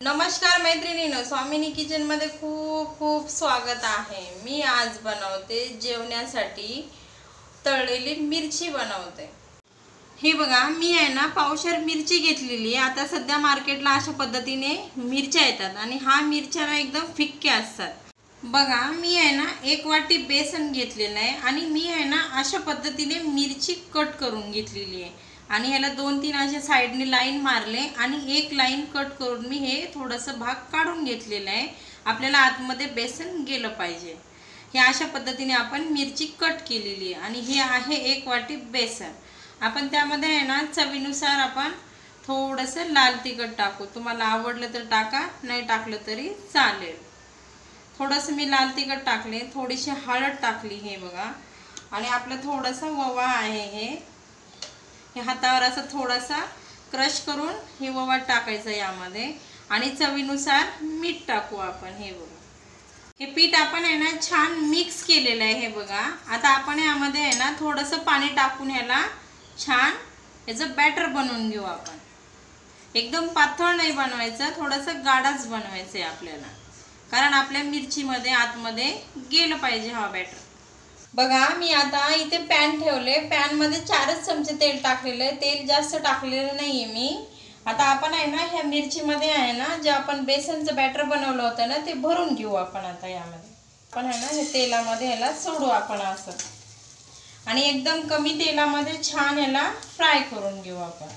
नमस्कार मैत्रिणींनो, स्वामिनी किचन मध्ये खूप खूप स्वागत आहे। मी आज बनवते जेवणासाठी तळलेली मिरची बनवते। हे बघा, मी आहे ना पावशेर मिरची घेतलेली आहे। आता सध्या मार्केटला अशा पद्धतीने मिरच्या येतात आणि हा मिरच्या एकदम फिक्क्या असतात। बघा, मी आहे ना 1 वाटी बेसन घेतलेलं आहे आणि मी आहे ना अशा पद्धतीने मिरची कट करून घेतलेली आहे आणि ह्याला 2-3 अशा साइडने लाईन मारले आणि एक लाईन कट करून मी हे थोडंसं भाग काढून घेतलेला आहे। आपल्याला आतमध्ये बेसन गेलं पाहिजे। हे अशा पद्धतीने आपण मिरची कट केलेली आहे आणि हे आहे 1 वाटी बेसन। आपण त्यामध्ये आहे ना चवीनुसार आपण थोडंसं लाल तिखट टाकू। तुम्हाला आवडलं तर टाका, नाही टाकलं तरी चालेल। थोडंसं मी लाल तिखट टाकले, थोडीशी हळद टाकली हे बघा, आणि आपलं थोडंसं ओवा आहे हे हातावर असं थोडासा क्रश करून हे ओवा टाकायचं यामध्ये आणि चवीनुसार मीठ टाकू आपण। हे बघा, हे पीठ आपण आहे ना छान मिक्स केलेलं आहे। हे बघा, आता आपण यामध्ये आहे ना थोडंसं पाणी टाकून ह्याला छान याचं बॅटर बनवून घेऊ आपण। एकदम पातळ नाही बनवायचं, थोडंसं गाढच बनवायचं आहे आपल्याला, कारण आपल्या मिरचीमध्ये आतमध्ये गेलं पाहिजे हा बॅटर। बघा, मी आता इथे पॅन ठेवले, पॅन मध्ये 4 चमचे तेल टाकलेलं आहे। तेल जास्त टाकलेलं नाहीये मी। आता आपण आहे ना ह्या मिरची मध्ये आहे ना जे आपण बेसनचं बॅटर बनवलं होतं ना ते भरून घेऊ आपण। आता यामध्ये आपण आहे ना हे तेलामध्ये ह्याला सोडू आपण असं, आणि एकदम कमी तेलामध्ये छान ह्याला फ्राय करून घेऊ आपण।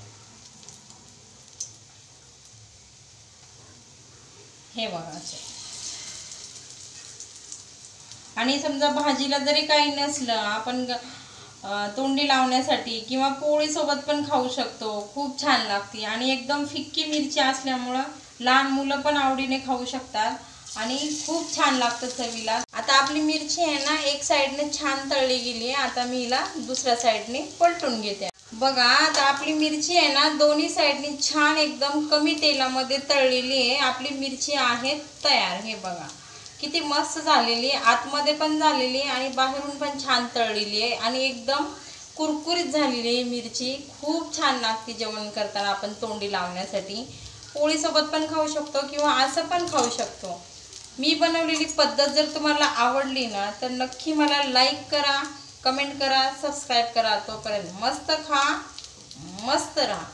हे बघा असं। आणि समजा भाजीला जरी काही नसलं, आपण तोंडी लावण्यासाठी किंवा पोळी सोबत पण खाऊ शकतो। खूप छान लागते आणि एकदम फिक्की मिरची असल्यामुळे लहान मुलं पण आवडीने खाऊ शकतात आणि खूप छान लागतं चवीला। आता आपली मिरची आहे ना एक साइडने छान तळली गेली आहे। आता मी हिला दुसऱ्या साइडने पलटून घेते। बघा, आता आपली मिरची आहे ना दोन्ही साइडने छान एकदम कमी तेलामध्ये तळलेली आहे। आपली मिरची आहे तयार। हे बघा किती मस्त झालेली आहे, आतमध्ये पण झालेली आहे आणि बाहेरून पण छान तळलेली आहे आणि एकदम कुरकुरीत झालेली आहे मिरची। खूप छान लागते जेवण करताना आपण तोंडी लावण्यासाठी। पोळी सोबत पण खाऊ शकतो किंवा असं पण खाऊ शकतो। मी बनवलेली पद्धत जर तुम्हाला आवडली ना तर नक्की मला लाईक करा, कमेंट करा, सबस्क्राइब करा। तोपर्यंत मस्त खा, मस्त राहा।